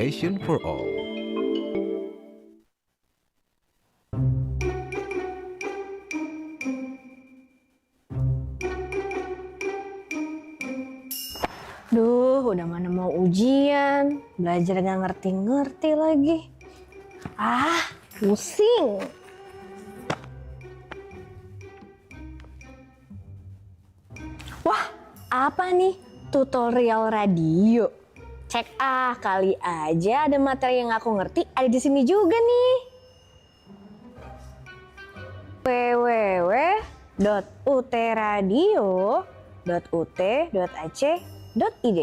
Education for all. Duh, udah mana mau ujian, belajar gak ngerti-ngerti lagi. Pusing. Wah, apa nih? Tutorial radio. Cek kali aja ada materi yang aku ngerti ada di sini juga nih. www.utradio.ut.ac.id.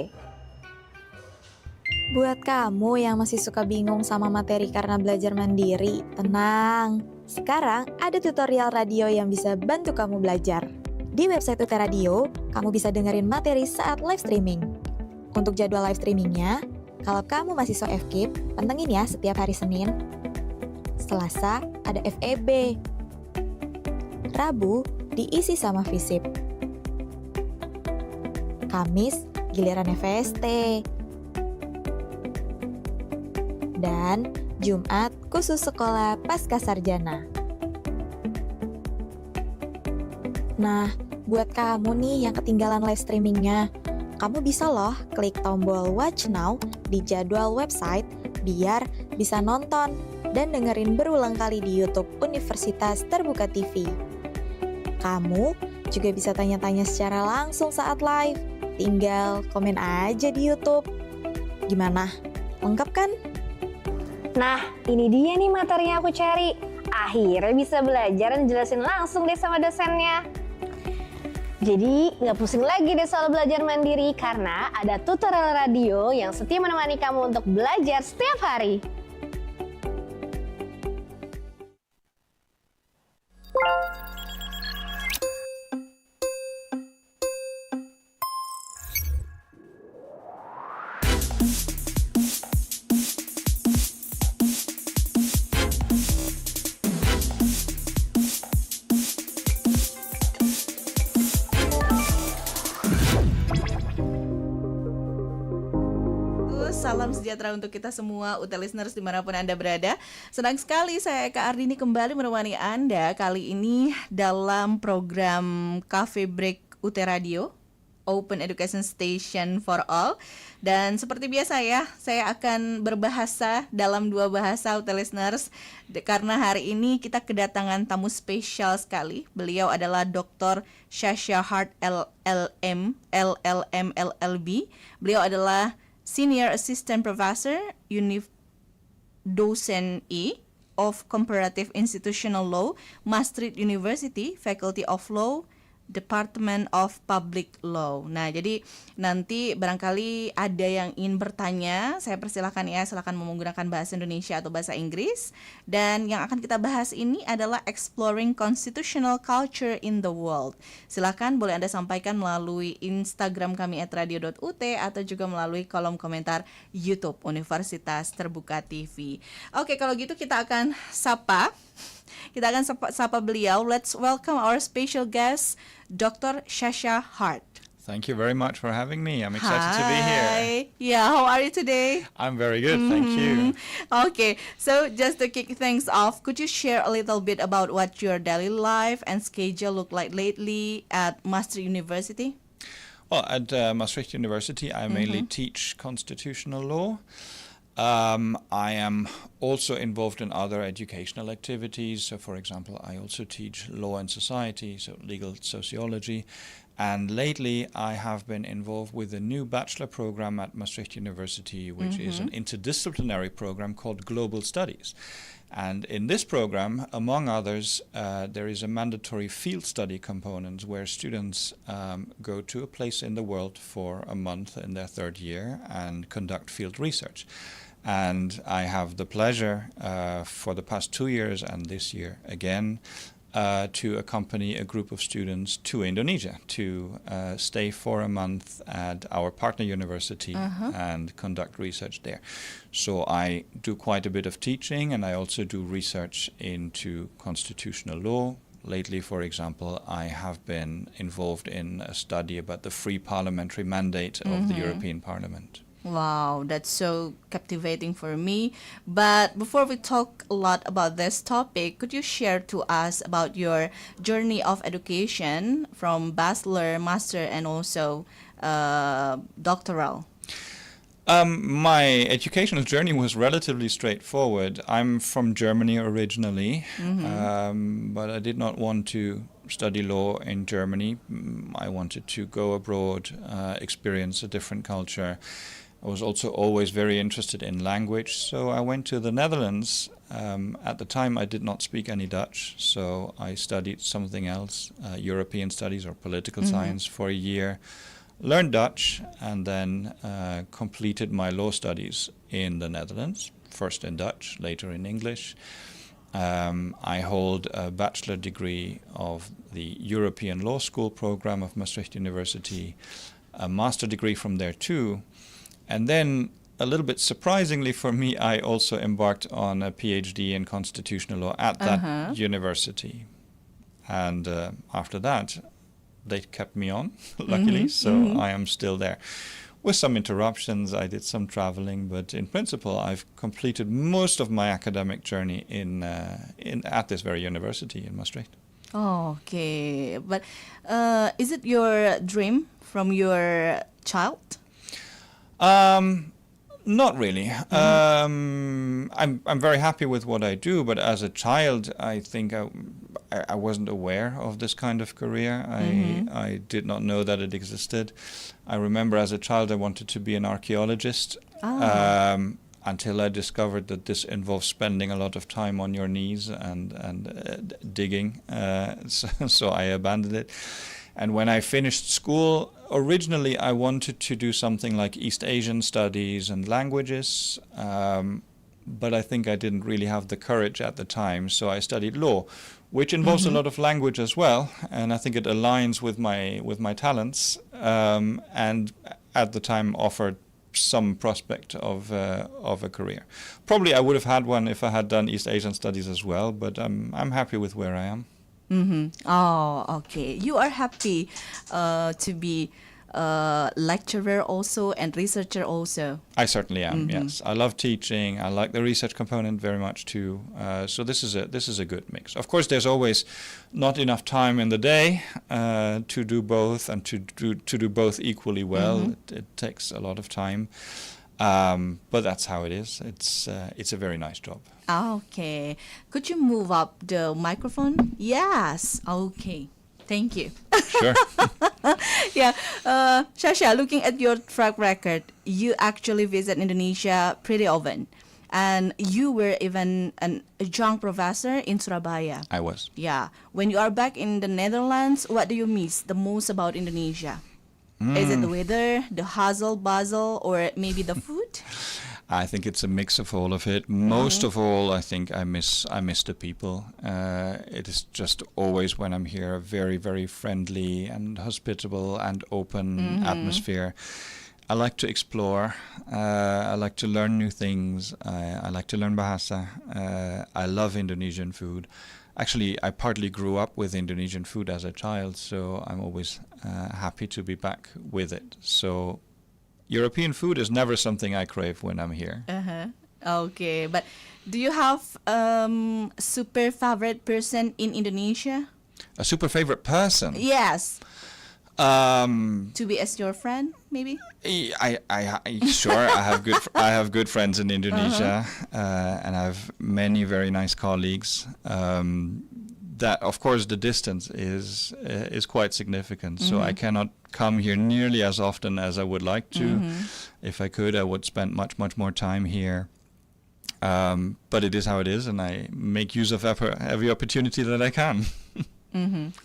Buat kamu yang masih suka bingung sama materi karena belajar mandiri, tenang. Sekarang ada tutorial radio yang bisa bantu kamu belajar. Di website UT Radio, kamu bisa dengerin materi saat live streaming. Untuk jadwal live streamingnya, kalau kamu mahasiswa FKIP, pantengin ya setiap hari Senin. Selasa ada FEB. Rabu diisi sama FISIP. Kamis giliran FST. Dan Jumat khusus sekolah pasca sarjana. Nah, buat kamu nih yang ketinggalan live streamingnya, kamu bisa loh klik tombol Watch Now di jadwal website biar bisa nonton dan dengerin berulang kali di YouTube Universitas Terbuka TV. Kamu juga bisa tanya-tanya secara langsung saat live. Tinggal komen aja di YouTube. Gimana? Lengkap kan? Nah, ini dia nih materi yang aku cari. Akhirnya bisa belajar dan jelasin langsung deh sama dosennya. Jadi, nggak pusing lagi deh soal belajar mandiri karena ada tutorial radio yang setia menemani kamu untuk belajar setiap hari. Salam sejahtera untuk kita semua UT listeners dimanapun Anda berada. Senang sekali saya Eka Ardhinie kembali menemani Anda kali ini dalam program Cafe Break UT Radio, Open Education Station for All. Dan seperti biasa ya, saya akan berbahasa dalam dua bahasa UT listeners karena hari ini kita kedatangan tamu spesial sekali. Beliau adalah Dr. Sascha Hardt LL.M, LL.M, LL.B. Beliau adalah Senior Assistant Professor, Dosen E of Comparative Institutional Law, Maastricht University, Faculty of Law, Department of Public Law. Nah, jadi nanti barangkali ada yang ingin bertanya, saya persilahkan ya, silakan menggunakan bahasa Indonesia atau bahasa Inggris. Dan yang akan kita bahas ini adalah Exploring Constitutional Culture in the World. Silakan boleh Anda sampaikan melalui Instagram kami @radio.ut atau juga melalui kolom komentar YouTube Universitas Terbuka TV. Oke, kalau gitu kita akan sapa beliau. Let's welcome our special guest, Dr. Sascha Hardt. Thank you very much for having me. I'm excited to be here. Hi. Yeah, how are you today? I'm very good, thank you. Okay, so just to kick things off, could you share a little bit about what your daily life and schedule look like lately at Maastricht University? Well, at Maastricht University, I mainly teach constitutional law. I am also involved in other educational activities. So, for example, I also teach law and society, so legal sociology. And lately, I have been involved with a new bachelor program at Maastricht University, which is an interdisciplinary program called Global Studies. And in this program, among others, there is a mandatory field study component where students go to a place in the world for a month in their third year and conduct field research. And I have the pleasure for the past 2 years and this year again to accompany a group of students to Indonesia to stay for a month at our partner university and conduct research there. So I do quite a bit of teaching, and I also do research into constitutional law. Lately, for example, I have been involved in a study about the free parliamentary mandate of the European Parliament. Wow, that's so captivating for me. But before we talk a lot about this topic, could you share to us about your journey of education from bachelor, master, and also doctoral? My educational journey was relatively straightforward. I'm from Germany originally, but I did not want to study law in Germany. I wanted to go abroad, experience a different culture. I was also always very interested in language, so I went to the Netherlands. At the time, I did not speak any Dutch, so I studied something else, European studies or political science for a year. Learned Dutch and then completed my law studies in the Netherlands, first in Dutch, later in English. I hold a bachelor degree of the European Law School program of Maastricht University, a master degree from there too. And then, a little bit surprisingly for me, I also embarked on a PhD in constitutional law at that university. And after that, they kept me on, luckily, so I am still there. With some interruptions, I did some traveling, but in principle, I've completed most of my academic journey at this very university in Maastricht. Oh, okay. But is it your dream from your child? Not really. I'm very happy with what I do, but as a child, I think I wasn't aware of this kind of career. I did not know that it existed. I remember as a child I wanted to be an archaeologist until I discovered that this involves spending a lot of time on your knees and digging. So I abandoned it. And when I finished school, originally I wanted to do something like East Asian studies and languages, but I think I didn't really have the courage at the time, so I studied law, which involves a lot of language as well, and I think it aligns with my talents, and at the time offered some prospect of a career. Probably I would have had one if I had done East Asian studies as well, but I'm happy with where I am. Oh, okay. You are happy to be a lecturer also and researcher also. I certainly am. Yes, I love teaching. I like the research component very much too. So this is a good mix. Of course, there's always not enough time in the day to do both and to do both equally well. It takes a lot of time, but that's how it is. It's a very nice job. Okay. Could you move up the microphone? Yes. Okay. Thank you. Sure. Yeah. Sascha, looking at your track record, you actually visit Indonesia pretty often. And you were even an adjunct professor in Surabaya. I was. Yeah. When you are back in the Netherlands, what do you miss the most about Indonesia? Is it the weather, the hustle, bustle, or maybe the food? I think it's a mix of all of it. Most of all, I think I miss the people. It is just always when I'm here a very, very friendly and hospitable and open atmosphere. I like to explore. I like to learn new things. I like to learn bahasa. I love Indonesian food. Actually, I partly grew up with Indonesian food as a child, so I'm always happy to be back with it. So European food is never something I crave when I'm here. Okay, but do you have super favorite person in Indonesia? A super favorite person? Yes. To be as your friend, maybe? I sure. I have good friends in Indonesia, and I have many very nice colleagues. That, of course, the distance is quite significant. So I cannot come here nearly as often as I would like to. If I could, I would spend much more time here. But it is how it is, and I make use of every opportunity that I can.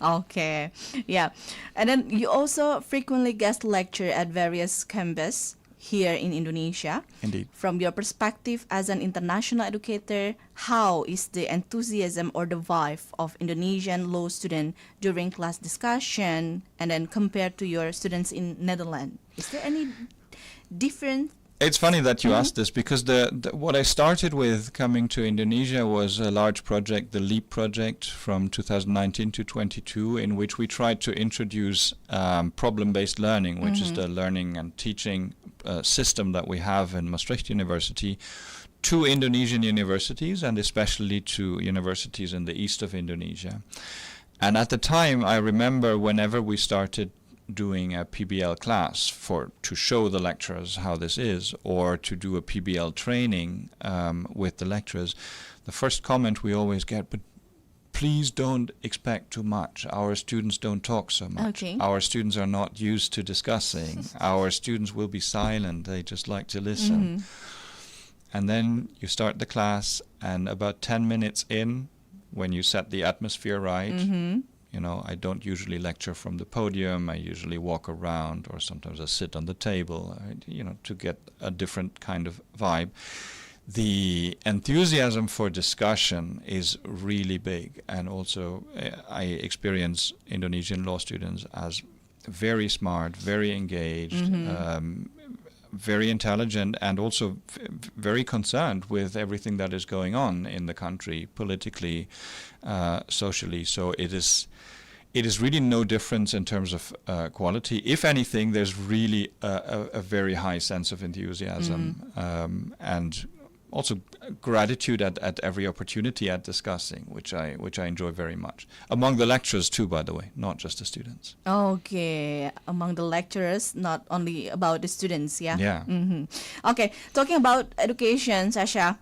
Okay, yeah. And then you also frequently guest lecture at various campuses here in Indonesia. Indeed. From your perspective as an international educator, how is the enthusiasm or the vibe of Indonesian law student during class discussion and then compared to your students in Netherlands? Is there any difference? It's funny that you asked this because what I started with coming to Indonesia was a large project, the LEAP project from 2019 to 22, in which we tried to introduce problem-based learning, which is the learning and teaching system that we have in Maastricht University to Indonesian universities, and especially to universities in the east of Indonesia. And at the time, I remember whenever we started doing a PBL class to show the lecturers how this is, or to do a PBL training with the lecturers, the first comment we always get, but please don't expect too much. Our students don't talk so much. Okay. Our students are not used to discussing. Our students will be silent. They just like to listen. And then you start the class, and about 10 minutes in, when you set the atmosphere right, you know, I don't usually lecture from the podium. I usually walk around, or sometimes I sit on the table, you know, to get a different kind of vibe. The enthusiasm for discussion is really big, and also I experience Indonesian law students as very smart, very engaged, very intelligent, and also very concerned with everything that is going on in the country, politically, socially. So it is really no difference in terms of quality. If anything, there's really a very high sense of enthusiasm, and also gratitude at every opportunity at discussing, which I enjoy very much. Among the lecturers too, by the way, not just the students. Okay, among the lecturers, not only about the students, yeah? Yeah. Okay, talking about education, Sascha,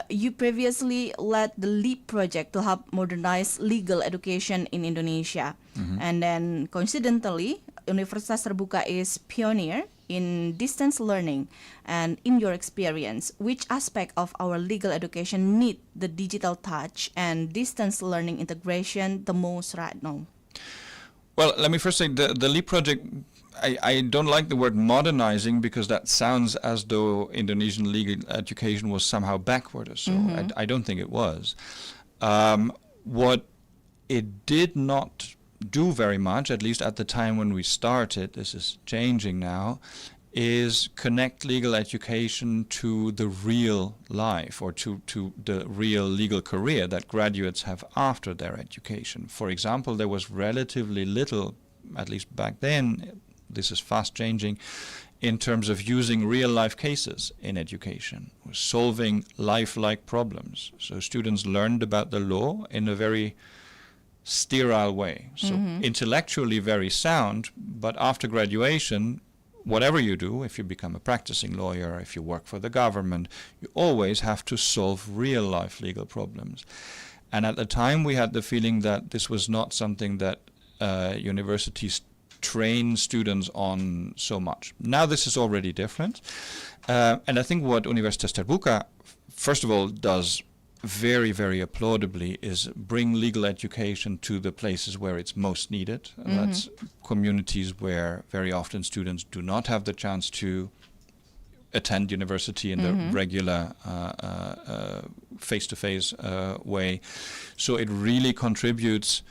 you previously led the LEAP project to help modernize legal education in Indonesia. And then coincidentally, Universitas Terbuka is pioneer in distance learning. And in your experience, which aspect of our legal education need the digital touch and distance learning integration the most right now? Well, let me first say the LEAP project, I don't like the word modernizing, because that sounds as though Indonesian legal education was somehow backward or so. I don't think it was. What it did not do very much, at least at the time when we started, this is changing now, is connect legal education to the real life, or to the real legal career that graduates have after their education. For example, there was relatively little, at least back then, this is fast changing, in terms of using real life cases in education, solving lifelike problems. So students learned about the law in a very sterile way. So intellectually very sound, but after graduation, whatever you do, if you become a practicing lawyer, if you work for the government, you always have to solve real life legal problems. And at the time we had the feeling that this was not something that universities train students on so much. Now this is already different. And I think what Universitas Terbuka, first of all, does very, very applaudably is bring legal education to the places where it's most needed. That's communities where very often students do not have the chance to attend university in the regular face-to-face way. So it really contributes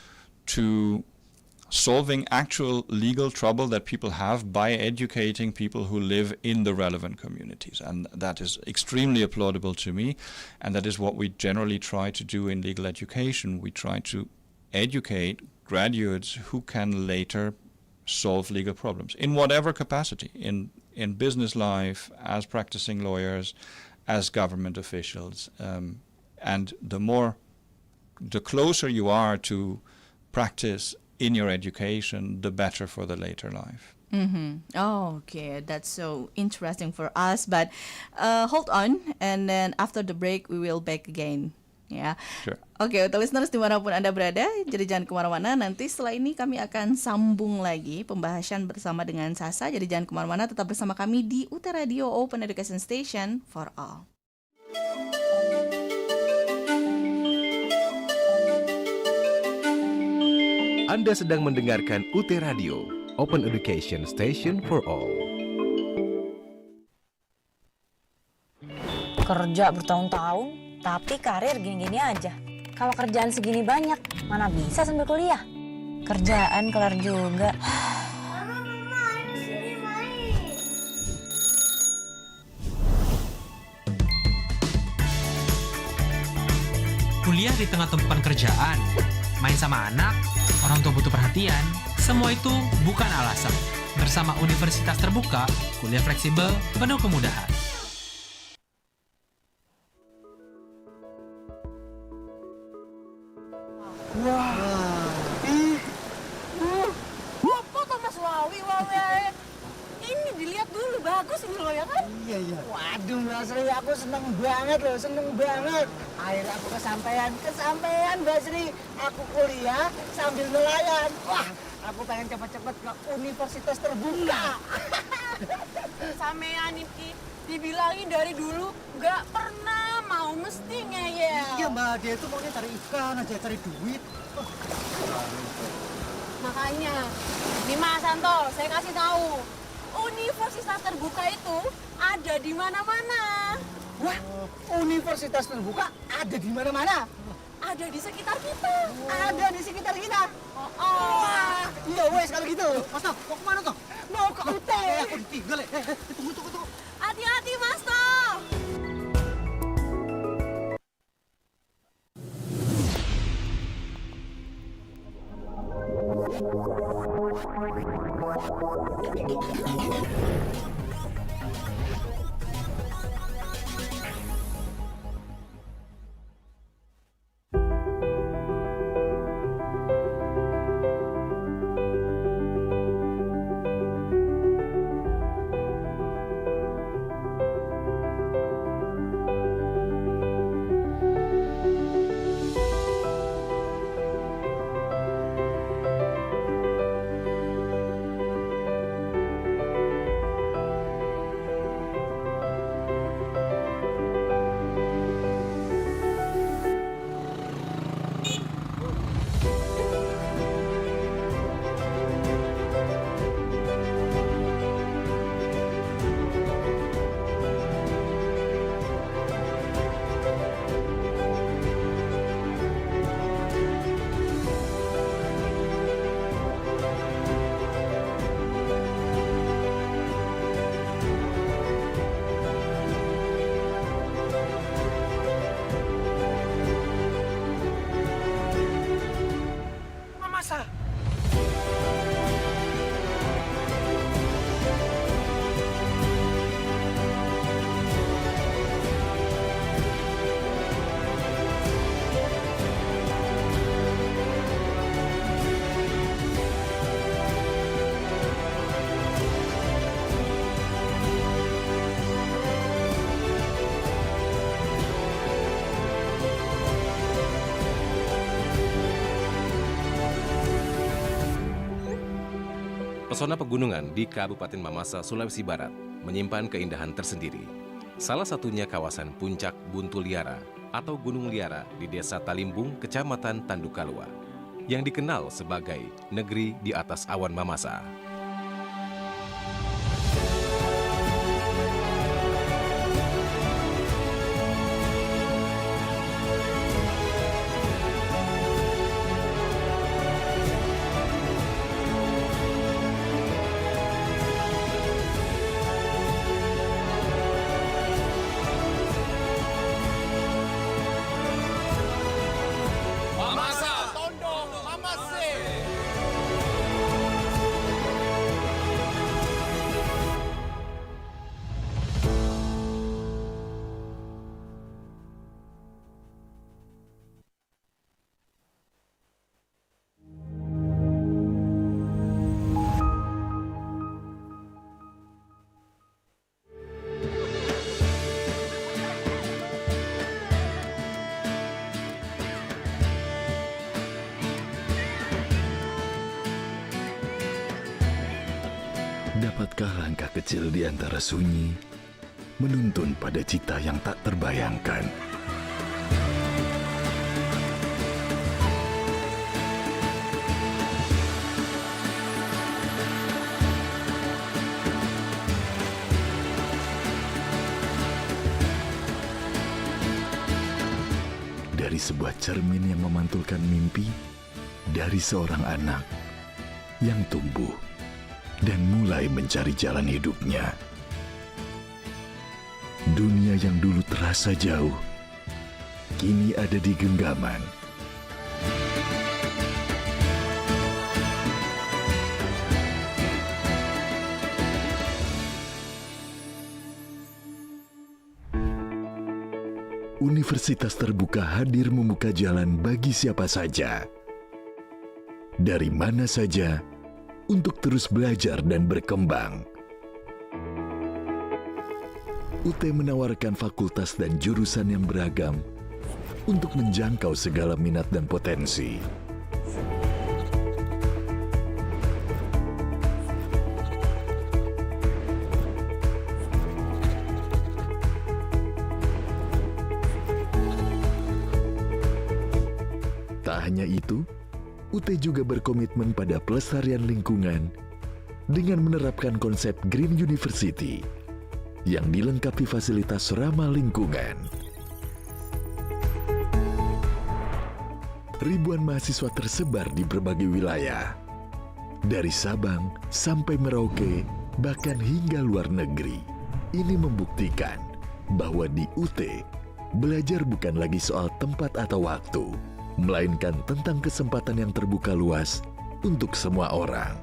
to solving actual legal trouble that people have by educating people who live in the relevant communities. And that is extremely applaudable to me. And that is what we generally try to do in legal education. We try to educate graduates who can later solve legal problems in whatever capacity, in business life, as practicing lawyers, as government officials. And the closer you are to practice in your education, the better for the later life. Oh, okay, that's so interesting for us. But hold on, and then after the break, we will back again. Ya, Sure. Oke, untuk listeners dimanapun Anda berada, jadi jangan kemana-mana. Nanti setelah ini kami akan sambung lagi pembahasan bersama dengan Sascha. Jadi jangan kemana-mana, tetap bersama kami di UT Radio Open Education Station for All. Anda sedang mendengarkan UT Radio, Open Education Station for All. Kerja bertahun-tahun, tapi karir gini-gini aja. Kalau kerjaan segini banyak, mana bisa sambil kuliah? Kerjaan kelar juga. Kuliah di tengah tumpukan kerjaan, main sama anak, orang tua butuh perhatian, semua itu bukan alasan. Bersama Universitas Terbuka, kuliah fleksibel, penuh kemudahan. Foto Mas Wawi, ini dilihat dulu, bagus ini loh ya kan? Iya. Waduh Mbak Sri, aku seneng banget loh, seneng banget. Akhirnya aku kesampaian Mbak Sri. Aku kuliah sambil nelayan. Wah, aku pengen cepet-cepet ke Universitas Terbuka. Sampean iki dibilangin dari dulu nggak pernah mau mesti ngeyel. Iya Mbak, dia itu maunya cari ikan aja, cari duit. Makanya, nih Mas Santo, saya kasih tahu. Universitas Terbuka itu ada di mana-mana. Wah, Universitas Terbuka ada di mana-mana. Ada di sekitar kita. Ada di sekitar kita. Wah, Iya wes kalau gitu. Mas Toh, mau kemana Toh? mau ke UT. Aku ditinggal ya. Tunggu. Hati-hati Mas Toh. Pesona pegunungan di Kabupaten Mamasa, Sulawesi Barat menyimpan keindahan tersendiri. Salah satunya kawasan Puncak Buntu Liara atau Gunung Liara di Desa Talimbung, Kecamatan Tandukalua, yang dikenal sebagai negeri di atas awan Mamasa. Dapatkah langkah kecil di antara sunyi menuntun pada cita yang tak terbayangkan? Dari sebuah cermin yang memantulkan mimpi dari seorang anak yang tumbuh dan mulai mencari jalan hidupnya. Dunia yang dulu terasa jauh, kini ada di genggaman. Universitas Terbuka hadir membuka jalan bagi siapa saja, dari mana saja, untuk terus belajar dan berkembang. UT menawarkan fakultas dan jurusan yang beragam untuk menjangkau segala minat dan potensi. Tak hanya itu, UT juga berkomitmen pada pelestarian lingkungan dengan menerapkan konsep Green University yang dilengkapi fasilitas ramah lingkungan. Ribuan mahasiswa tersebar di berbagai wilayah, dari Sabang sampai Merauke, bahkan hingga luar negeri. Ini membuktikan bahwa di UT, belajar bukan lagi soal tempat atau waktu, melainkan tentang kesempatan yang terbuka luas untuk semua orang.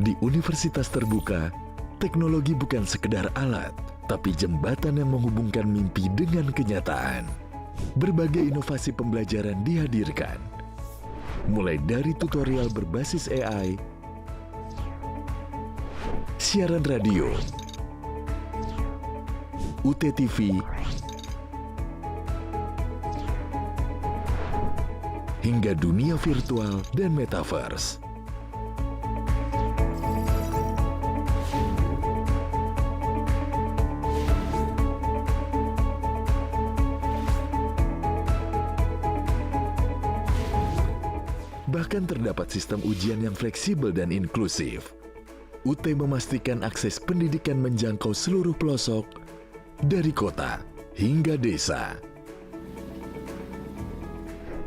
Di Universitas Terbuka, teknologi bukan sekedar alat, tapi jembatan yang menghubungkan mimpi dengan kenyataan. Berbagai inovasi pembelajaran dihadirkan, mulai dari tutorial berbasis AI, siaran radio, UT TV, hingga dunia virtual dan metaverse. Bahkan terdapat sistem ujian yang fleksibel dan inklusif. UT memastikan akses pendidikan menjangkau seluruh pelosok, dari kota hingga desa.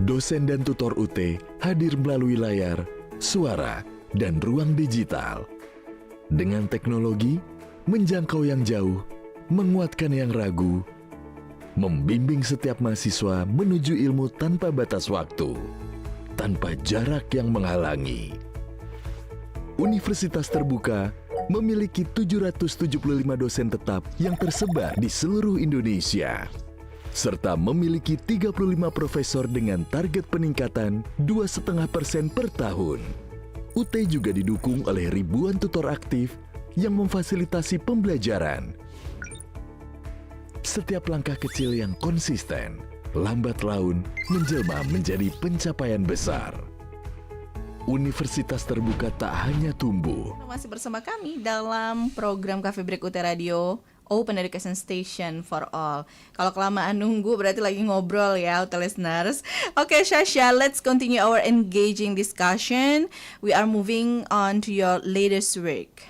Dosen dan tutor UT hadir melalui layar, suara, dan ruang digital. Dengan teknologi, menjangkau yang jauh, menguatkan yang ragu, membimbing setiap mahasiswa menuju ilmu tanpa batas waktu, tanpa jarak yang menghalangi. Universitas Terbuka memiliki 775 dosen tetap yang tersebar di seluruh Indonesia, serta memiliki 35 profesor dengan target peningkatan 2,5% per tahun. UT juga didukung oleh ribuan tutor aktif yang memfasilitasi pembelajaran. Setiap langkah kecil yang konsisten, lambat laun menjelma menjadi pencapaian besar. Universitas Terbuka tak hanya tumbuh. Masih bersama kami dalam program Cafe Break UT Radio, Open Education Station for All. Kalau kelamaan nunggu berarti lagi ngobrol ya, UT listeners. Okay, Sascha, let's continue our engaging discussion. We are moving on to your latest work.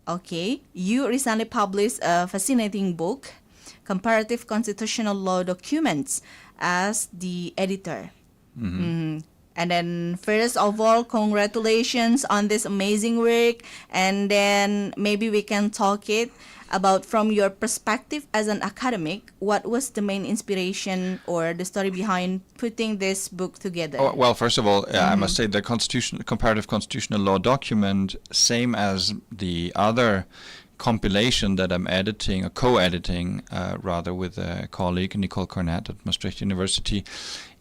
Okay, you recently published a fascinating book, Comparative Constitutional Law Documents, as the editor. And then first of all, congratulations on this amazing work. And then maybe we can talk it about from your perspective as an academic, what was the main inspiration or the story behind putting this book together? Oh, well, first of all, I must say the Comparative Constitutional Law document, same as the other compilation that I'm editing, or co-editing rather, with a colleague, Nicole Cornett at Maastricht University,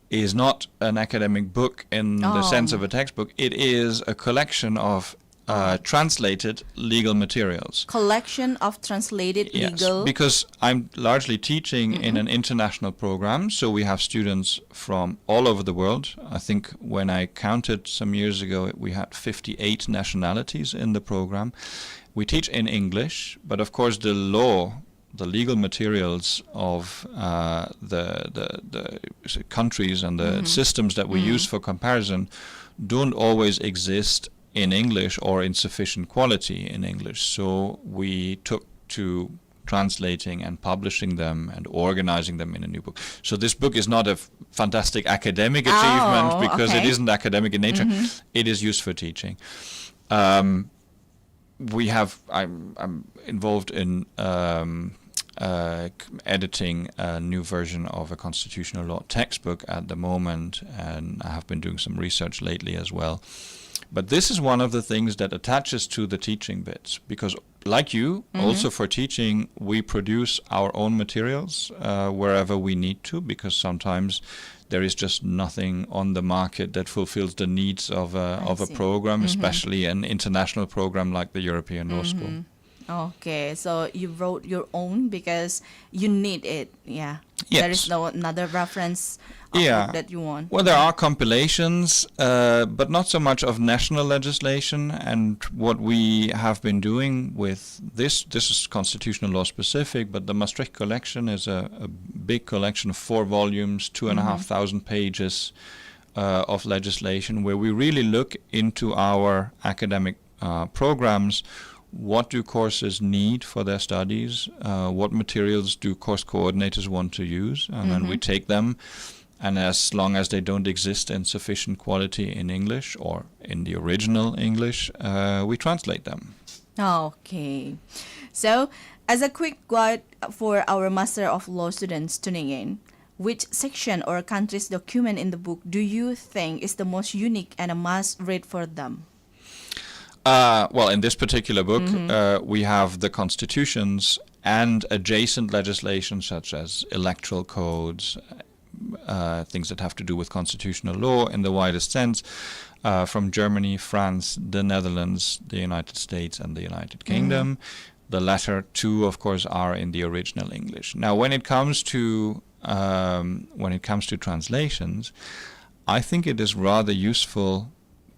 is not an academic book in the sense of a textbook. It is a collection of translated legal materials. Collection of translated legal... Yes, because I'm largely teaching in an international program, so we have students from all over the world. I think when I counted some years ago, we had 58 nationalities in the program. We teach in English, but of course the legal materials of the countries and the systems that we use for comparison don't always exist in English or in sufficient quality in English. So we took to translating and publishing them and organizing them in a new book. So this book is not a fantastic academic achievement because it isn't academic in nature. It is used for teaching. I'm involved in editing a new version of a constitutional law textbook at the moment, and I have been doing some research lately as well. But this is one of the things that attaches to the teaching bits, because like you, also for teaching, we produce our own materials wherever we need to, because sometimes there is just nothing on the market that fulfills the needs of a program, especially an international program like the European Law School. Okay, so you wrote your own because you need it. Yeah. Yes. There is no another reference book that you want. Well, there are compilations, but not so much of national legislation. And what we have been doing with this is constitutional law specific, but the Maastricht collection is a big collection of 4 volumes, 2,500 pages of legislation, where we really look into our academic programs. What do courses need for their studies? What materials do course coordinators want to use? And then we take them, and as long as they don't exist in sufficient quality in English or in the original English, we translate them. Okay. So, as a quick guide for our Master of Law students tuning in, which section or country's document in the book do you think is the most unique and a must-read for them? Well, in this particular book, we have the constitutions and adjacent legislation such as electoral codes, things that have to do with constitutional law in the widest sense, from Germany, France, the Netherlands, the United States, and the United Kingdom. The latter two, of course, are in the original English. Now, when it comes to translations, I think it is rather useful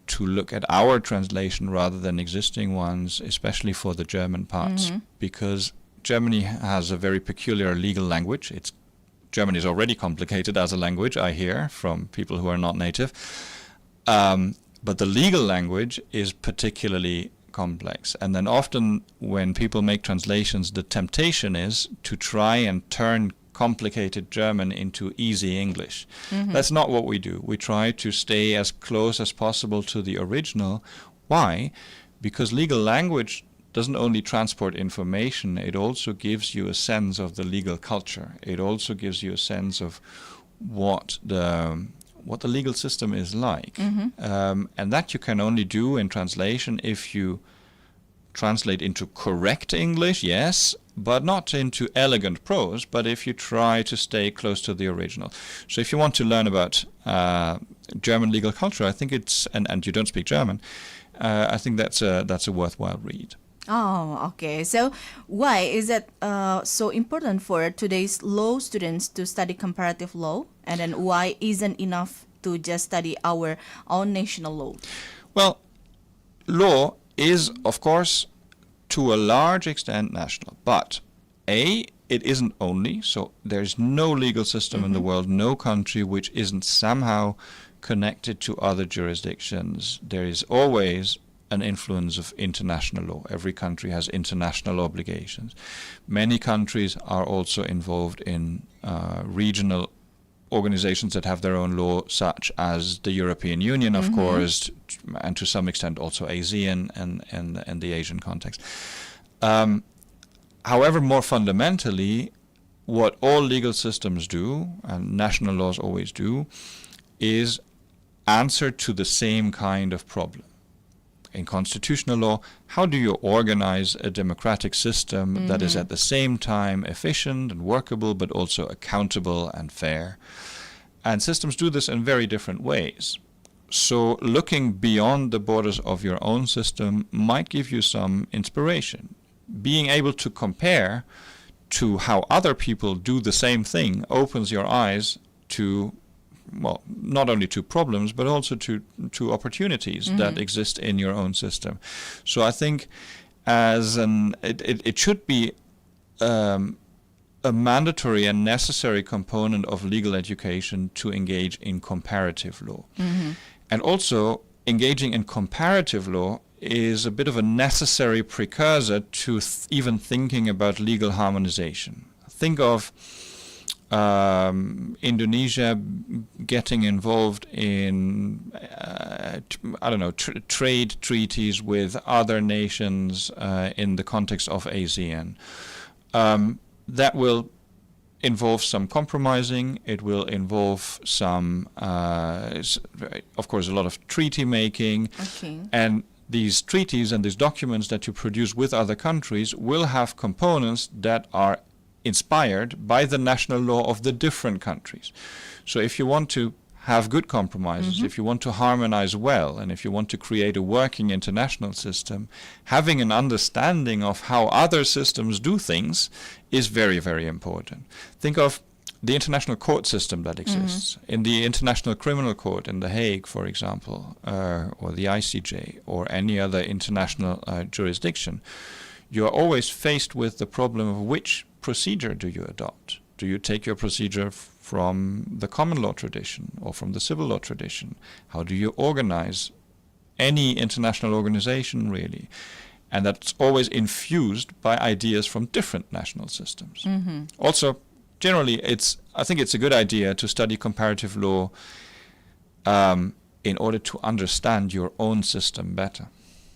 to look at our translation rather than existing ones, especially for the German parts, because Germany has a very peculiar legal language. German is already complicated as a language, I hear, from people who are not native. But the legal language is particularly complex. And then often when people make translations, the temptation is to try and turn complicated German into easy English. That's not what we do. We try to stay as close as possible to the original. Why? Because legal language doesn't only transport information, it also gives you a sense of the legal culture. It also gives you a sense of what the legal system is like. And that you can only do in translation if you translate into correct English, yes, but not into elegant prose, but if you try to stay close to the original. So if you want to learn about German legal culture, I think it's, and you don't speak German, I think that's a worthwhile read. Oh, okay. So why is it so important for today's law students to study comparative law? And then why isn't enough to just study our own national law? Well, law is, of course, to a large extent national, but it isn't only, so there's no legal system in the world, no country which isn't somehow connected to other jurisdictions. There is always an influence of international law. Every country has international obligations. Many countries are also involved in regional organizations that have their own law, such as the European Union, of course, and to some extent also ASEAN and the Asian context. However, more fundamentally, what all legal systems do, and national laws always do, is answer to the same kind of problem. In constitutional law, how do you organize a democratic system that is at the same time efficient and workable, but also accountable and fair? And systems do this in very different ways. So looking beyond the borders of your own system might give you some inspiration. Being able to compare to how other people do the same thing opens your eyes to, well, not only to problems, but also to opportunities that exist in your own system. So I think it should be a mandatory and necessary component of legal education to engage in comparative law. And also, engaging in comparative law is a bit of a necessary precursor to even thinking about legal harmonization. Think of Indonesia getting involved in, trade treaties with other nations in the context of ASEAN. That will involve some compromising. It will involve some, of course, a lot of treaty making. Okay. And these treaties and these documents that you produce with other countries will have components that are inspired by the national law of the different countries. So if you want to have good compromises, if you want to harmonize well, and if you want to create a working international system, having an understanding of how other systems do things is very, very important. Think of the international court system that exists. In the International Criminal Court in The Hague, for example, or the ICJ, or any other international jurisdiction, you are always faced with the problem of which procedure do you adopt? Do you take your procedure from the common law tradition or from the civil law tradition? How do you organize any international organization, really? And that's always infused by ideas from different national systems. Also, generally, I think it's a good idea to study comparative law in order to understand your own system better.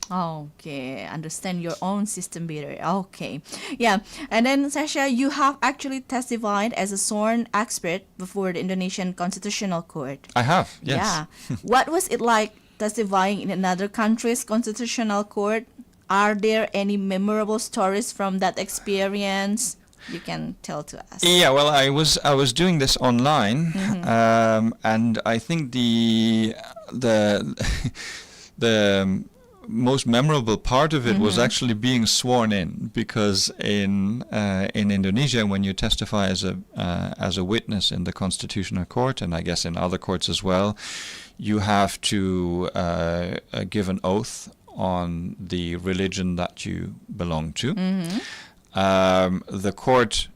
Okay, understand your own system better. Okay, yeah. And then, Sascha, you have actually testified as a sworn expert before the Indonesian Constitutional Court. I have, yes. Yeah. What was it like testifying in another country's constitutional court? Are there any memorable stories from that experience you can tell to us? Yeah, well, I was doing this online, and I think the most memorable part of it was actually being sworn in, because in Indonesia, when you testify as a witness in the Constitutional Court, and I guess in other courts as well, you have to give an oath on the religion that you belong to. The court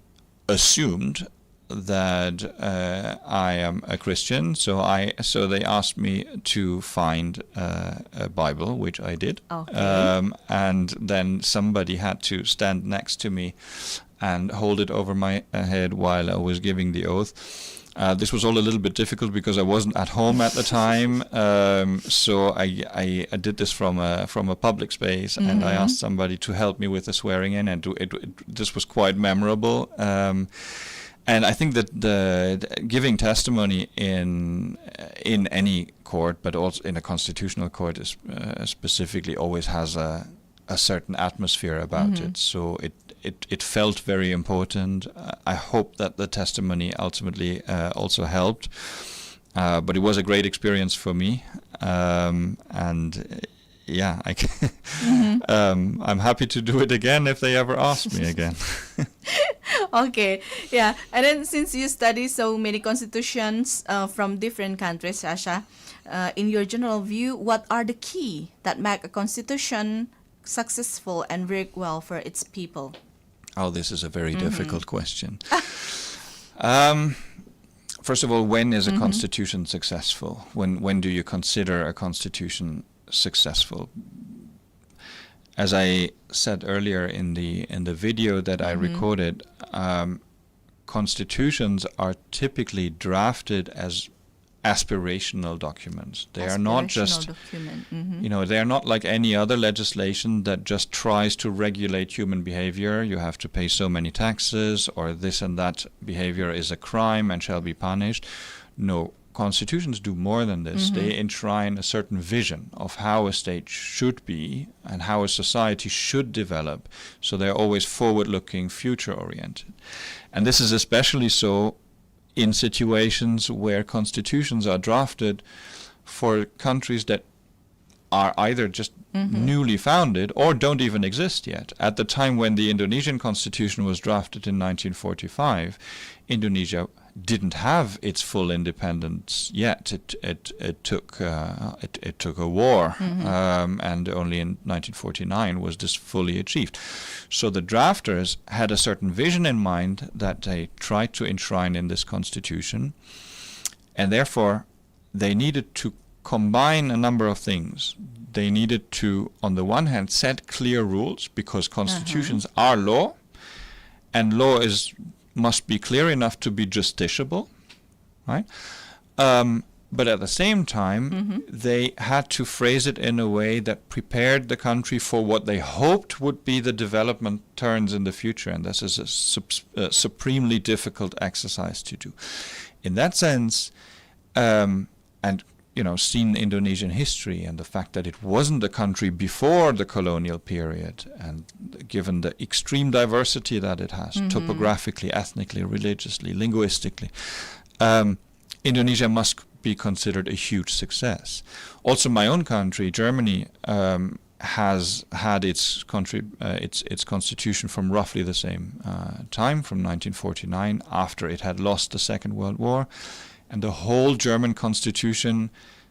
assumed that I am a Christian, so they asked me to find a Bible, which I did. Okay. And then somebody had to stand next to me and hold it over my head while I was giving the oath. This was all a little bit difficult because I wasn't at home at the time, so I did this from a public space, and I asked somebody to help me with the swearing in, and this was quite memorable. And I think that the giving testimony in any court, but also in a constitutional court, is specifically always has a certain atmosphere about it. So it felt very important. I hope that the testimony ultimately also helped. But it was a great experience for me. And yeah, I'm happy to do it again if they ever ask me again. Okay, yeah. And then, since you study so many constitutions from different countries, Sascha, in your general view, what are the key that make a constitution successful and work well for its people? Oh, this is a very difficult question. First of all, when is a constitution successful? When do you consider a constitution successful? As I said earlier in the video that I recorded, constitutions are typically drafted as aspirational documents. They are not just, they are not like any other legislation that just tries to regulate human behavior. You have to pay so many taxes, or this and that behavior is a crime and shall be punished. No, constitutions do more than this. They enshrine a certain vision of how a state should be and how a society should develop. So they're always forward-looking, future-oriented. And this is especially so in situations where constitutions are drafted for countries that are either just newly founded or don't even exist yet. At the time when the Indonesian constitution was drafted in 1945, Indonesia didn't have its full independence yet. It took a war, and only in 1949 was this fully achieved. So the drafters had a certain vision in mind that they tried to enshrine in this constitution, and therefore they needed to combine a number of things. They needed to, on the one hand, set clear rules, because constitutions are law, and law must be clear enough to be justiciable, right? But at the same time, they had to phrase it in a way that prepared the country for what they hoped would be the development turns in the future, and this is a supremely difficult exercise to do. In that sense, and seen Indonesian history and the fact that it wasn't a country before the colonial period, and given the extreme diversity that it has, topographically, ethnically, religiously, linguistically, Indonesia must be considered a huge success. Also, my own country, Germany, has had its constitution from roughly the same time, from 1949, after it had lost the Second World War. And the whole German constitution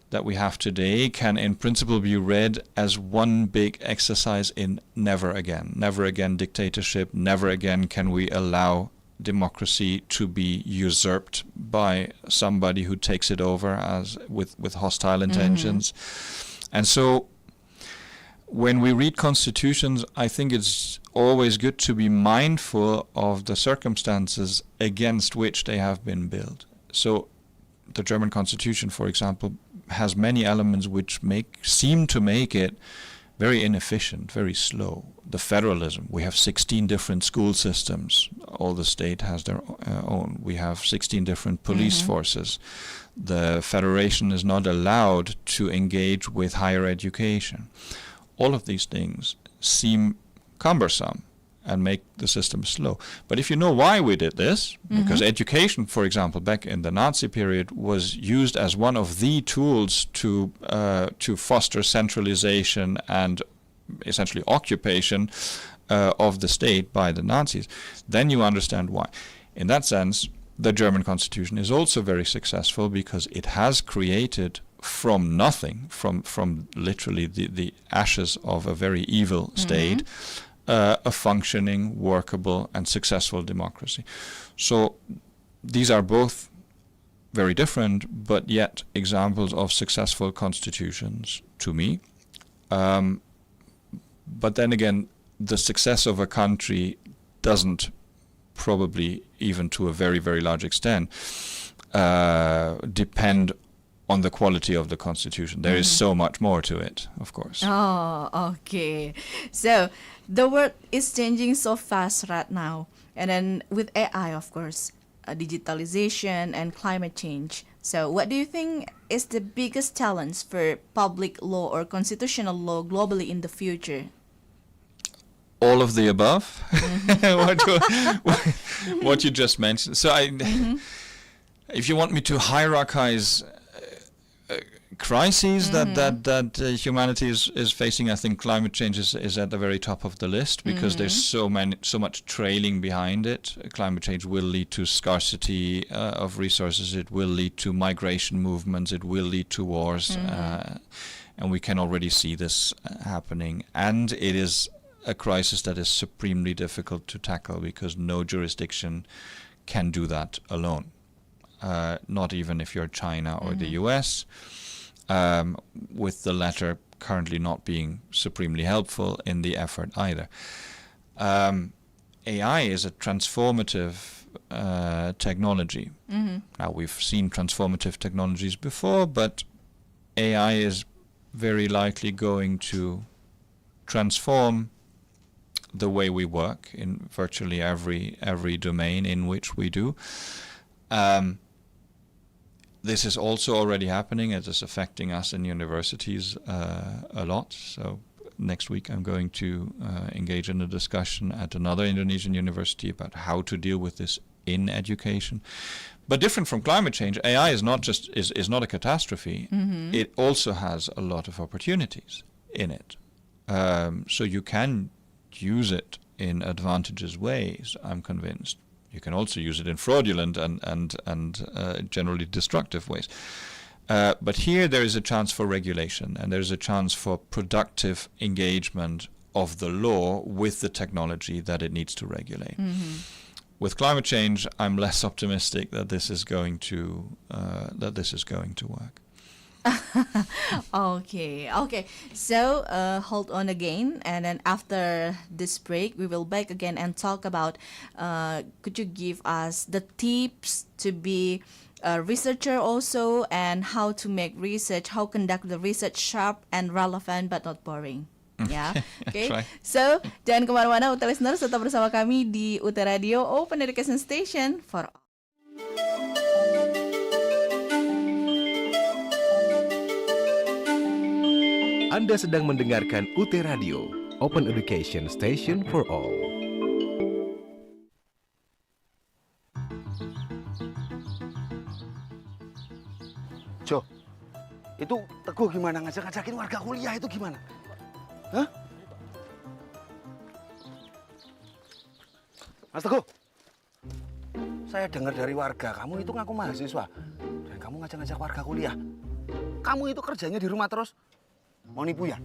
that we have today can in principle be read as one big exercise in never again dictatorship, never again can we allow democracy to be usurped by somebody who takes it over with hostile intentions. And so when we read constitutions, I think it's always good to be mindful of the circumstances against which they have been built. So the German constitution, for example, has many elements which seem to make it very inefficient, very slow. The federalism, we have 16 different school systems. All the state has their own. We have 16 different police forces. The federation is not allowed to engage with higher education. All of these things seem cumbersome and make the system slow. But if you know why we did this, because education, for example, back in the Nazi period, was used as one of the tools to foster centralization and essentially occupation of the state by the Nazis, then you understand why. In that sense, the German constitution is also very successful because it has created from nothing, from literally the ashes of a very evil state, a functioning, workable, and successful democracy. So these are both very different, but yet examples of successful constitutions to me. But then again, the success of a country doesn't, probably even to a very, very large extent, depend on the quality of the constitution. There is so much more to it, of course. Oh, okay. So the world is changing so fast right now. And then with AI, of course, digitalization and climate change. So what do you think is the biggest challenge for public law or constitutional law globally in the future? All of the above, what you just mentioned. So if you want me to hierarchize crises that humanity is facing, I think climate change is at the very top of the list, because there's so much trailing behind it. Climate change will lead to scarcity of resources. It will lead to migration movements. It will lead to wars, and we can already see this happening. And it is a crisis that is supremely difficult to tackle because no jurisdiction can do that alone. Not even if you're China or the US. With the latter currently not being supremely helpful in the effort either. AI is a transformative technology. Now, we've seen transformative technologies before, but AI is very likely going to transform the way we work in virtually every domain in which we do. This is also already happening. It is affecting us in universities a lot. So next week I'm going to engage in a discussion at another Indonesian university about how to deal with this in education. But different from climate change, AI is not just is not a catastrophe. It also has a lot of opportunities in it. So you can use it in advantageous ways, I'm convinced. You can also use it in fraudulent and generally destructive ways. But here there is a chance for regulation, and there is a chance for productive engagement of the law with the technology that it needs to regulate. With climate change, I'm less optimistic that this is going to work. Okay. So hold on again, and then after this break, we will back again and talk about. Could you give us the tips to be a researcher also, and how to make research, how conduct the research sharp and relevant but not boring? Ya, okay. So jangan kemana-mana, UT listeners, tetap bersama kami di UT Radio Open Education Station for all. Anda sedang mendengarkan UT Radio, Open Education Station for All. Jo, itu Teguh gimana ngajak-ngajakin warga kuliah itu gimana? Hah? Mas Teguh, saya dengar dari warga kamu itu ngaku mahasiswa dan kamu ngajak-ngajak warga kuliah. Kamu itu kerjanya di rumah terus, mau nipu ya?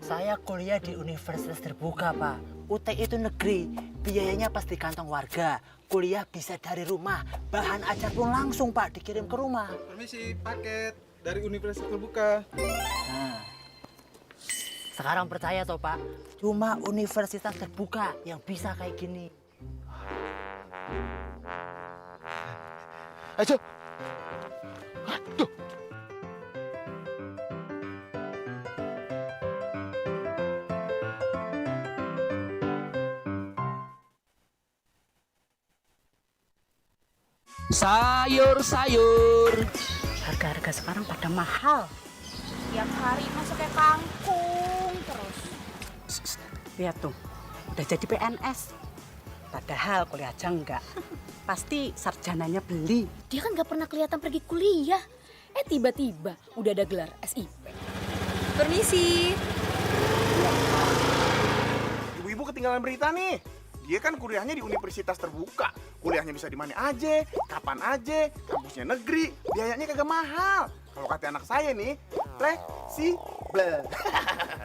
Saya kuliah di Universitas Terbuka, Pak. UT itu negeri, biayanya pasti kantong warga. Kuliah bisa dari rumah, bahan ajar pun langsung, Pak, dikirim ke rumah. Permisi, paket dari Universitas Terbuka. Nah, sekarang percaya toh, Pak, cuma Universitas Terbuka yang bisa kayak gini. Ayo, aduh. Sayur-sayur. Harga-harga sekarang pada mahal. Tiap hari masuknya kangkung terus. Lihat tuh, udah jadi PNS. Padahal kuliah aja enggak. Pasti sarjananya beli. Dia kan nggak pernah kelihatan pergi kuliah. Tiba-tiba udah ada gelar SIP. Permisi. Ibu-ibu ketinggalan berita nih. Dia kan kuliahnya di Universitas Terbuka. Kuliahnya bisa di mana aja, kapan aja, kampusnya negeri, biayanya kagak mahal. Kalau kata anak saya nih, fleksibel.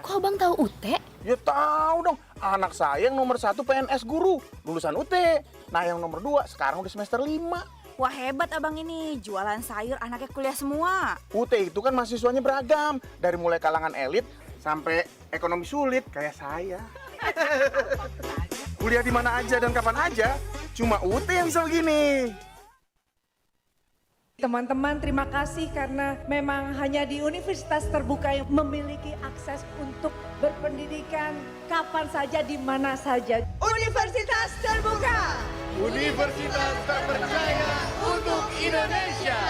Kok abang tahu UT? Ya tahu dong, anak saya yang nomor 1 PNS guru, lulusan UT. Nah yang nomor 2 sekarang udah semester 5. Wah hebat abang ini, jualan sayur anaknya kuliah semua. UT itu kan mahasiswanya beragam, dari mulai kalangan elit sampai ekonomi sulit kayak saya. Kuliah di mana aja dan kapan aja, cuma UT yang bisa begini. Teman-teman, terima kasih karena memang hanya di Universitas Terbuka yang memiliki akses untuk berpendidikan kapan saja, di mana saja. Universitas Terbuka! Universitas terpercaya untuk Indonesia!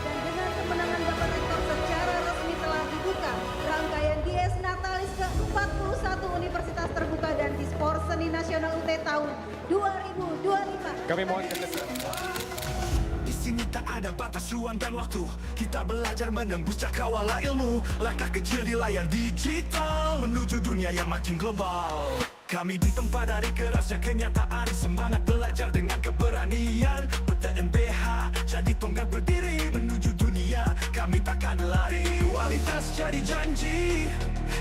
Dan dengan kemenangan Bapak Rektor secara resmi telah dibuka rangkaian Dies Natalis ke-41 Universitas Terbuka dan Dispor Seni Nasional UT tahun 2025. Kami mohon keterangan. Di sini tak ada batas ruang dan waktu. Kita belajar menembus cakrawala ilmu. Langkah kecil di layar digital menuju dunia yang makin global. Kami ditempa dari kerasnya kenyataan. Semangat belajar dengan keberanian. PTNBH jadi tonggak berdiri menuju dunia. Kami takkan lari. Kualitas jadi janji,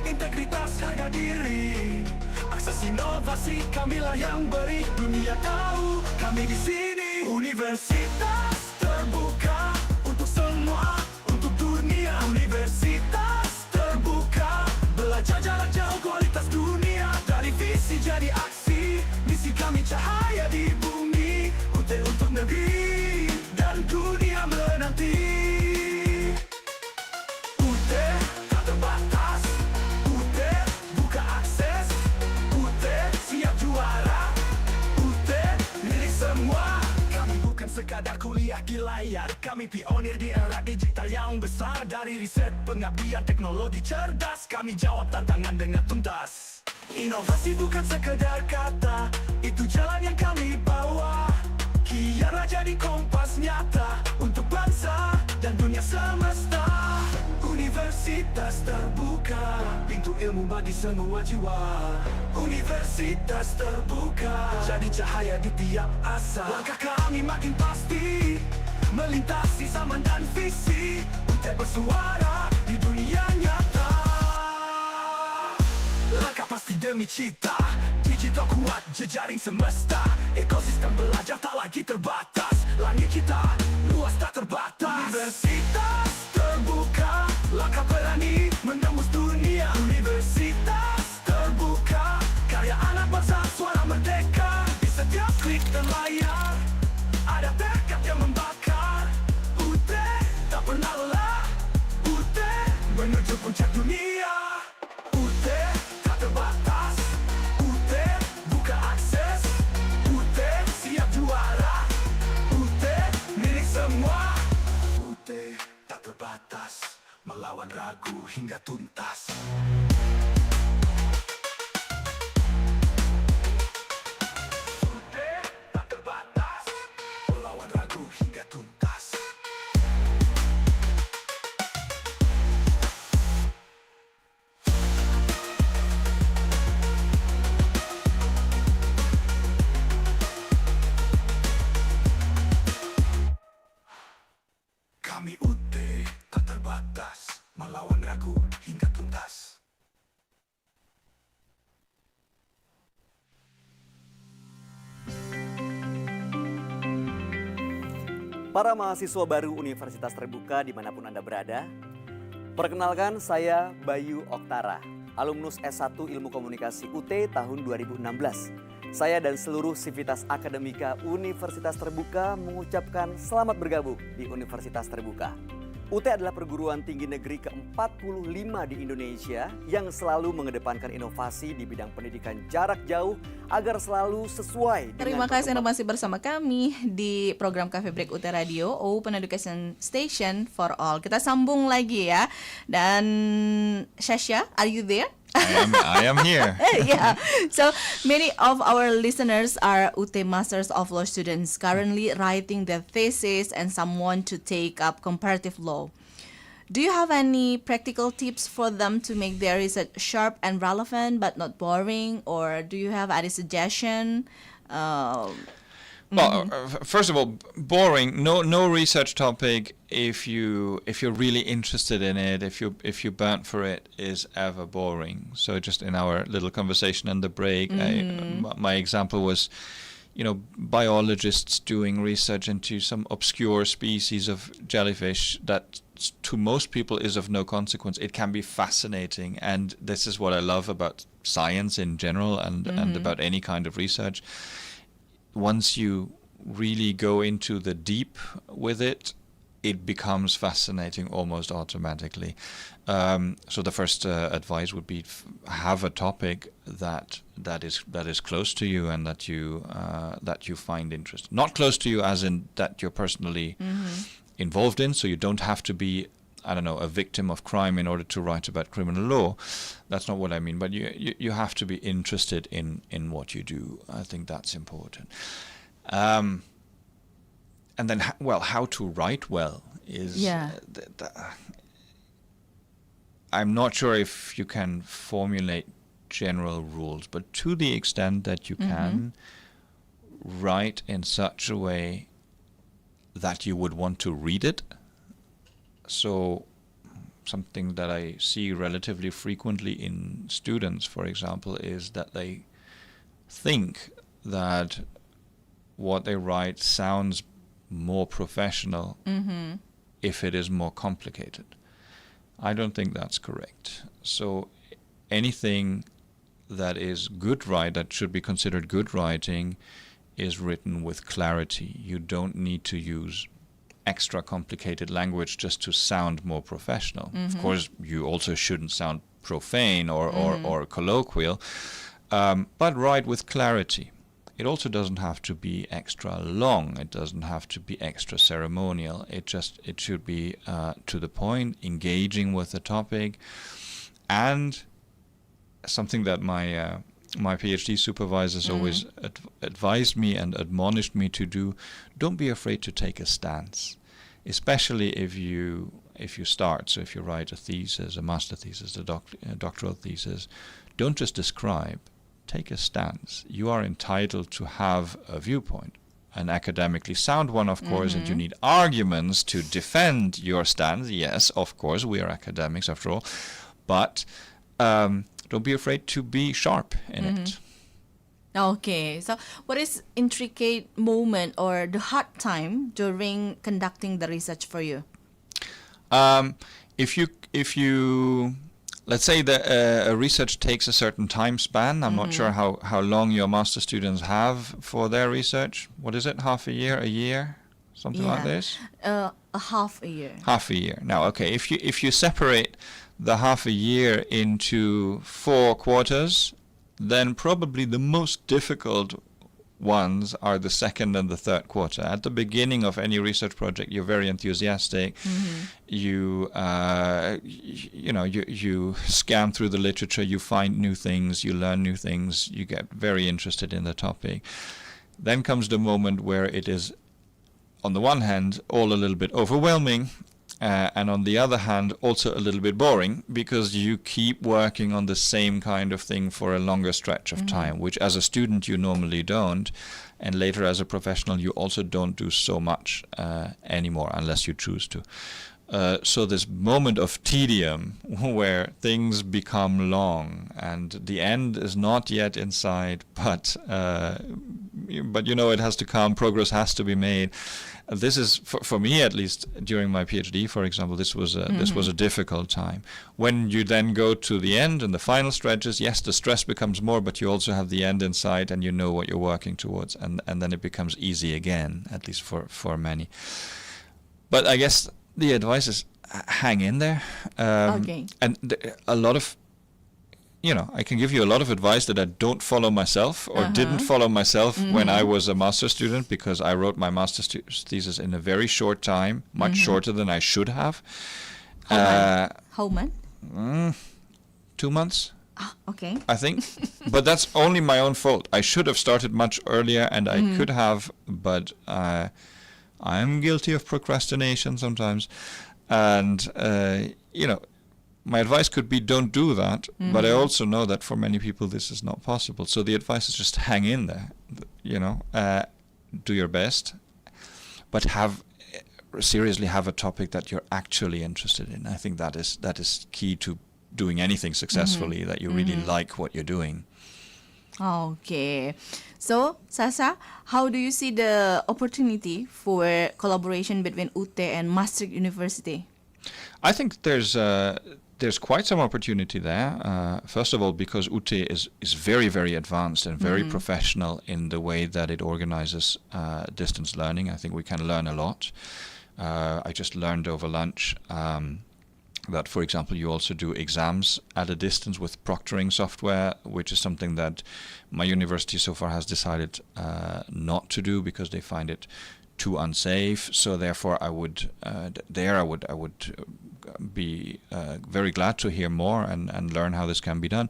integritas harga diri. Akses inovasi kamilah yang beri dunia tahu. Kami di sini Universitas Terbuka untuk semua, untuk dunia. Universitas Terbuka, belajar jarak jauh kualitas dunia. Dari visi jadi aksi, misi kami cahaya di bumi. UT untuk negeri dan dunia menanti. UT tak terbatas, UT buka akses, UT siap juara, UT milik semua. Sekadar kuliah di layar, kami pionir di era digital yang besar. Dari riset pengabdian teknologi cerdas, kami jawab tantangan dengan tuntas. Inovasi bukan sekedar kata, itu jalan yang kami bawa. Kiara jadi kompas nyata untuk bangsa dan dunia semesta. Universitas Terbuka, pintu ilmu bagi semua jiwa. Universitas Terbuka, jadi cahaya di tiap asa. Langkah kami makin pasti, melintasi zaman dan visi. Untuk bersuara di dunia nyata. Langkah pasti demi cita, digital kuat jejaring semesta. Ekosistem belajar tak lagi terbatas. Langit kita luas tak terbatas. Universitas Terbuka, langkah berani menembus dunia. Universitas Terbuka, karya anak bangsa, suara merdeka. Di setiap klik dan layar ada tekad yang membakar. UT tak pernah lelah, UT menuju puncak dunia. UT tak terbatas, UT buka akses, UT siap juara, UT milik semua. UT tak terbatas, hingga tuntas. Tak terbatas, melawan ragu hingga tuntas. Kami UT tak terbatas, melawan ragu hingga tuntas. Para mahasiswa baru Universitas Terbuka dimanapun Anda berada, perkenalkan saya Bayu Oktara, alumnus S1 Ilmu Komunikasi UT tahun 2016. Saya dan seluruh sivitas akademika Universitas Terbuka mengucapkan selamat bergabung di Universitas Terbuka. UT adalah perguruan tinggi negeri ke-45 di Indonesia yang selalu mengedepankan inovasi di bidang pendidikan jarak jauh agar selalu sesuai dengan Terima kasih Anda masih bersama kami di program Cafe Break UT Radio, Open Education Station for All. Kita sambung lagi ya. Dan Sascha, are you there? I am here. Yeah. So many of our listeners are UT Masters of Law students currently writing their thesis and some want to take up comparative law. Do you have any practical tips for them to make their research sharp and relevant but not boring? Or do you have any suggestion? First of all, boring. No research topic. If you're really interested in it, if you burnt for it, is ever boring. So just in our little conversation in the break, my example was, biologists doing research into some obscure species of jellyfish that to most people is of no consequence. It can be fascinating, and this is what I love about science in general and about any kind of research. Once you really go into the deep with it, it becomes fascinating almost automatically. So the first advice would be have a topic that is close to you and that you find interesting. Not close to you as in that you're personally involved in, so you don't have to be, a victim of crime in order to write about criminal law. That's not what I mean, but you have to be interested in what you do. I think that's important. And then, how to write well is... I'm not sure if you can formulate general rules, but to the extent that you can write in such a way that you would want to read it. So something that I see relatively frequently in students, for example, is that they think that what they write sounds more professional if it is more complicated. I don't think that's correct. So anything that is that should be considered good writing is written with clarity. You don't need to use extra complicated language just to sound more professional. Of course, you also shouldn't sound profane or colloquial, but write with clarity. It also doesn't have to be extra long. It doesn't have to be extra ceremonial. It should be to the point, engaging with the topic, and something that my PhD supervisors always advised me and admonished me to do: don't be afraid to take a stance, especially if you start. So if you write a thesis, a master thesis, a doctoral thesis, don't just describe. Take a stance. You are entitled to have a viewpoint, an academically sound one, of course, and you need arguments to defend your stance. Yes, of course, we are academics after all, but don't be afraid to be sharp in it. Okay, so what is intricate moment or the hard time during conducting the research for you? If you let's say that a research takes a certain time span. I'm not sure how long your master students have for their research. What is it? Half a year, something like this? A half a year. Half a year. Now, okay, if you separate the half a year into 4 quarters, then probably the most difficult ones are the second and the third quarter. At the beginning of any research project, you're very enthusiastic. You you scan through the literature, you find new things, you learn new things, you get very interested in the topic. Then comes the moment where it is, on the one hand, all a little bit overwhelming, and on the other hand, also a little bit boring, because you keep working on the same kind of thing for a longer stretch of time, which as a student you normally don't, and later as a professional you also don't do so much anymore, unless you choose to. So this moment of tedium where things become long and the end is not yet in sight, but it has to come, progress has to be made. This is, for me at least, during my PhD, for example, this was a difficult time. When you then go to the end and the final stretches, yes, the stress becomes more, but you also have the end in sight and you know what you're working towards, and then it becomes easy again, at least for many. But I guess the advice is hang in there. Okay. And a lot of, I can give you a lot of advice that I don't follow myself or didn't follow myself when I was a master's student, because I wrote my master's thesis in a very short time, much shorter than I should have. How much? 2 months. Okay. I think. But that's only my own fault. I should have started much earlier, and I could have, but I'm guilty of procrastination sometimes. And, my advice could be don't do that, but I also know that for many people this is not possible. So the advice is just hang in there, do your best, but seriously have a topic that you're actually interested in. I think that is key to doing anything successfully, that you really like what you're doing. Okay. So, Sascha, how do you see the opportunity for collaboration between UT and Maastricht University? I think there's quite some opportunity there. First of all, because UT is very, very advanced and very professional in the way that it organizes distance learning. I think we can learn a lot. I just learned over lunch that, for example, you also do exams at a distance with proctoring software, which is something that my university so far has decided not to do because they find it too unsafe. So therefore, I would be very glad to hear more and learn how this can be done.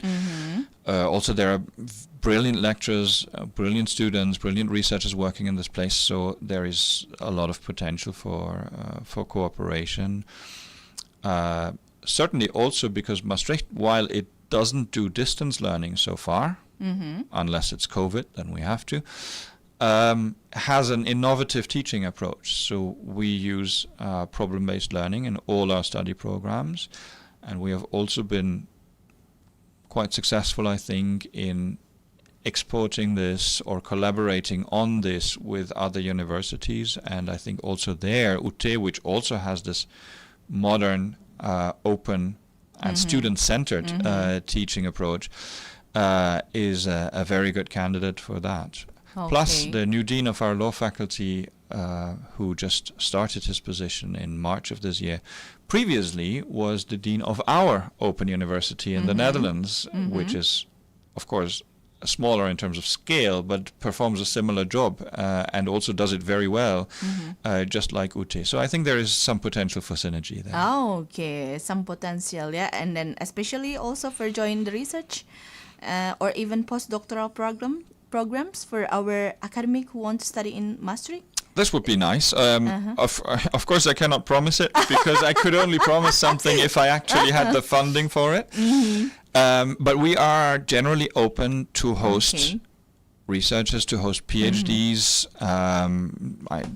Also, there are brilliant lecturers, brilliant students, brilliant researchers working in this place. So there is a lot of potential for cooperation. Certainly also because Maastricht, while it doesn't do distance learning so far, unless it's COVID, then we have to, has an innovative teaching approach. So we use problem-based learning in all our study programs, and we have also been quite successful, I think, in exporting this or collaborating on this with other universities. And I think also there, UT, which also has this modern, open and student-centered teaching approach, is a very good candidate for that. Okay. Plus, the new dean of our law faculty, who just started his position in March of this year, previously was the dean of our open university in the Netherlands, which is, of course, smaller in terms of scale, but performs a similar job and also does it very well, just like UT. So I think there is some potential for synergy there. Oh, okay, some potential, yeah. And then especially also for joint research or even postdoctoral programs for our academic who want to study in Maastricht. This would be nice. Of course, I cannot promise it because I could only promise something if I actually had the funding for it. But we are generally open to host researchers, to host PhDs.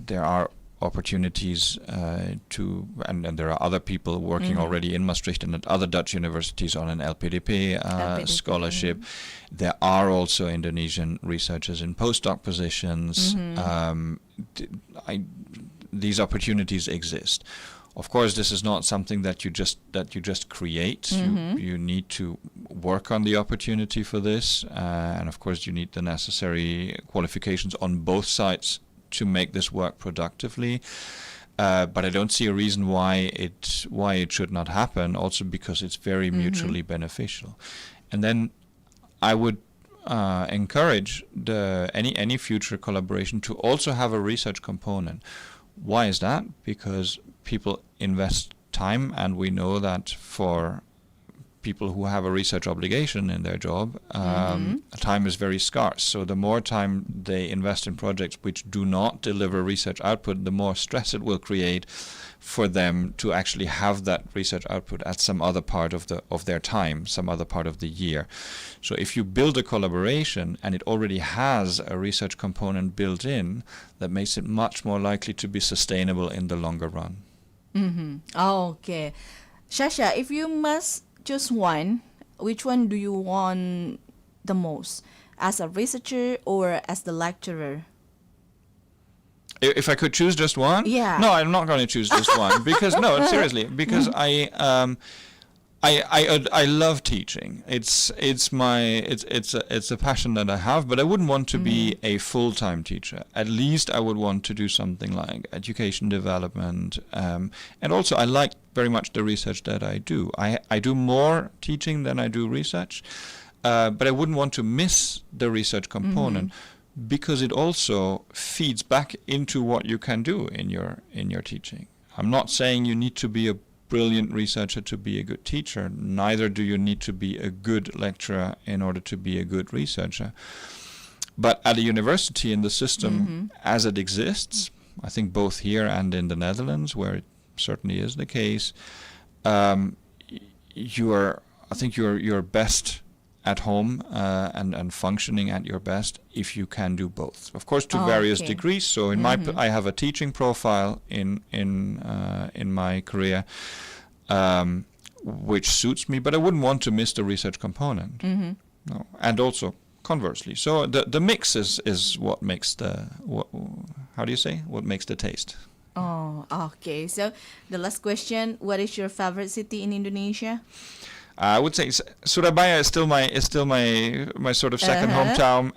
There are opportunities and there are other people working already in Maastricht and at other Dutch universities on an LPDP scholarship. There are also Indonesian researchers in postdoc positions. These opportunities exist. Of course, this is not something that you just create. You need to work on the opportunity for this, and of course, you need the necessary qualifications on both sides to make this work productively. But I don't see a reason why it should not happen. Also, because it's very mutually beneficial. And then I would encourage any future collaboration to also have a research component. Why is that? Because people invest time, and we know that for people who have a research obligation in their job, time is very scarce. So the more time they invest in projects which do not deliver research output, the more stress it will create for them to actually have that research output at some other part of their time, some other part of the year. So if you build a collaboration and it already has a research component built in, that makes it much more likely to be sustainable in the longer run. Okay. Sascha, if you must choose one, which one do you want the most? As a researcher or as the lecturer? If I could choose just one? Yeah. No, I'm not going to choose just one because no, seriously, because I love teaching. It's a passion that I have, but I wouldn't want to be a full-time teacher. At least I would want to do something like education development, and also I like very much the research that I do. I do more teaching than I do research, but I wouldn't want to miss the research component. Because it also feeds back into what you can do in your teaching. I'm not saying you need to be a brilliant researcher to be a good teacher. Neither do you need to be a good lecturer in order to be a good researcher. But at a university, in the system as it exists, I think both here and in the Netherlands, where it certainly is the case, you're best at home and functioning at your best if you can do both. Of course, to various degrees. So in I have a teaching profile in my career, which suits me, but I wouldn't want to miss the research component. No. And also conversely. So the mix is what makes what makes the taste. Oh, okay. So the last question, what is your favorite city in Indonesia? I would say Surabaya is still my sort of second hometown,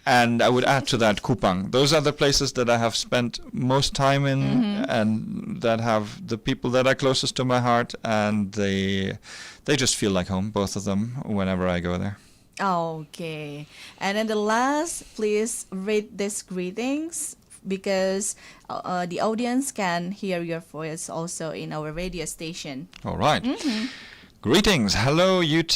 and I would add to that Kupang. Those are the places that I have spent most time in, and that have the people that are closest to my heart, and they just feel like home, both of them, whenever I go there. Okay. And then the last, please read these greetings, because the audience can hear your voice also in our radio station. All right. Greetings. Hello, UT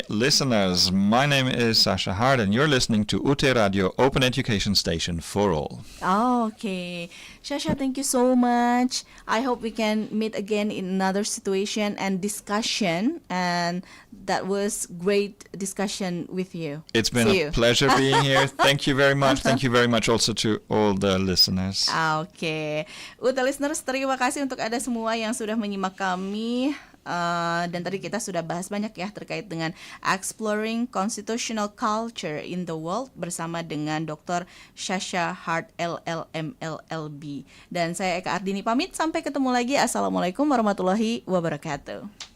listeners. My name is Sascha Hardt, and you're listening to UT Radio, Open Education Station for All. Okay. Sascha, thank you so much. I hope we can meet again in another situation and discussion. And that was great discussion with you. It's been a pleasure being here. Thank you very much. Thank you very much also to all the listeners. Okay. UT listeners, terima kasih untuk Anda semua yang sudah menyimak kami. Dan tadi kita sudah bahas banyak ya terkait dengan Exploring Constitutional Culture in the World bersama dengan Dr. Sascha Hardt LL.M LL.B. Dan saya Eka Ardhinie pamit, sampai ketemu lagi. Assalamualaikum warahmatullahi wabarakatuh.